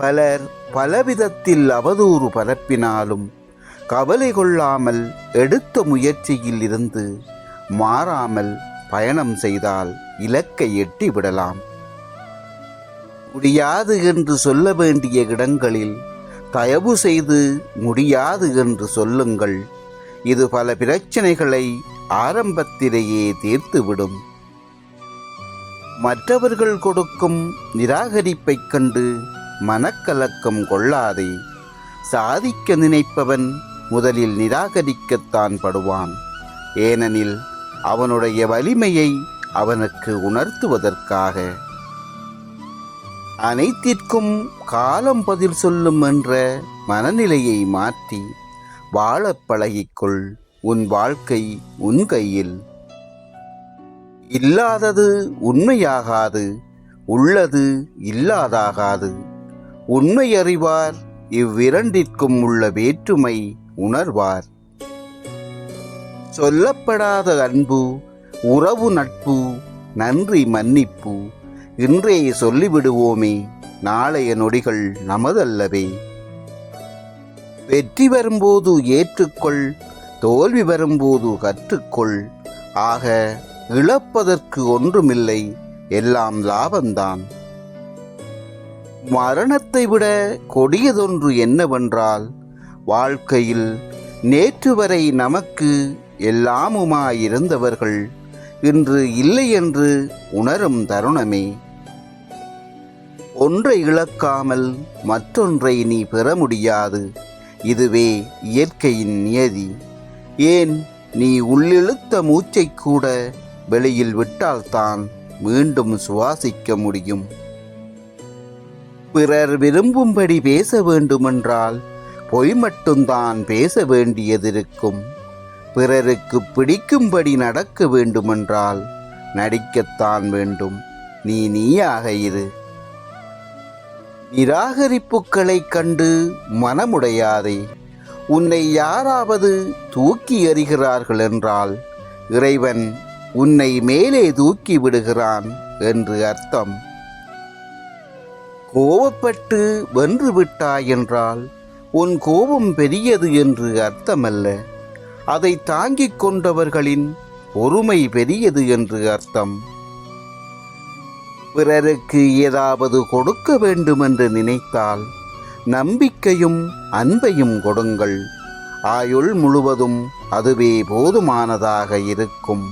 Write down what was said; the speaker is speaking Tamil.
பலர் பலவிதத்தில் அவதூறு பரப்பினாலும் கவலை கொள்ளாமல் எடுத்த முயற்சியில் இருந்து மாறாமல் பயணம் செய்தால் இலக்கை எட்டிவிடலாம். முடியாது என்று சொல்ல வேண்டிய இடங்களில் தயவு செய்து முடியாது என்று சொல்லுங்கள். இது பல பிரச்சனைகளை ஆரம்பத்திலேயே தீர்த்துவிடும். மற்றவர்கள் கொடுக்கும் நிராகரிப்பைக் கண்டு மனக்கலக்கம் கொள்ளாதே. சாதிக்க நினைப்பவன் முதலில் நிராகரிக்கத்தான் படுவான். ஏனெனில் அவனுடைய வலிமையை அவனுக்கு உணர்த்துவதற்காக. அனைத்திற்கும் காலம் பதில் சொல்லும் என்ற மனநிலையை மாற்றி வாழப் பழகிக்கொள். உன் வாழ்க்கை உன் கையில். இல்லாதது உண்மையாகாது, உள்ளது இல்லாதாகாது. உண்மை அறிவார், இவ்விரண்டிற்கும் உள்ள வேற்றுமை உணர்வார். சொல்லப்படாத அன்பு, உறவு, நட்பு, நன்றி, மன்னிப்பு இன்றே சொல்லிவிடுவோமே, நாளைய நொடிகள் நமதல்லவே. வெற்றி வரும்போது ஏற்றுக்கொள், தோல்வி வரும்போது கற்றுக்கொள். ஆக இழப்பதற்கு ஒன்றுமில்லை, எல்லாம் லாபம்தான். மரணத்தை விட கொடியதொன்று என்னவென்றால், வாழ்க்கையில் நேற்று வரை நமக்கு எல்லாமுமாயிருந்தவர்கள் இன்று இல்லை என்று உணரும் தருணமே. ஒன்றை இழக்காமல் மற்றொன்றை நீ பெற முடியாது. இதுவே இயற்கையின் நியதி. ஏன், நீ உள்ளிழுத்த மூச்சை கூட வெளியில் விட்டால்தான் மீண்டும் சுவாசிக்க முடியும். பிறர் விரும்பும்படி பேச வேண்டுமென்றால் பொய் மட்டும்தான் பேச வேண்டியதிருக்கும். பிறருக்கு பிடிக்கும்படி நடக்க வேண்டுமென்றால் நடிக்கத்தான் வேண்டும். நீ நீயாக இரு. நிராகரிப்புகளை கண்டு மனமுடையாதே. உன்னை யாராவது தூக்கி எறிகிறார்கள் என்றால் இறைவன் உன்னை மேலே தூக்கி விடுகிறான் என்று அர்த்தம். கோபப்பட்டு வென்று விட்டாய் என்றால் உன் கோபம் பெரியது என்று அர்த்தமல்ல. அதை தாங்கிக் கொண்டவர்களின் பொறுமை பெரியது என்று அர்த்தம். பிறருக்கு ஏதாவது கொடுக்க வேண்டுமென்று நினைத்தால் நம்பிக்கையும் அன்பையும் கொடுங்கள். ஆயுள் முழுவதும் அதுவே போதுமானதாக இருக்கும்.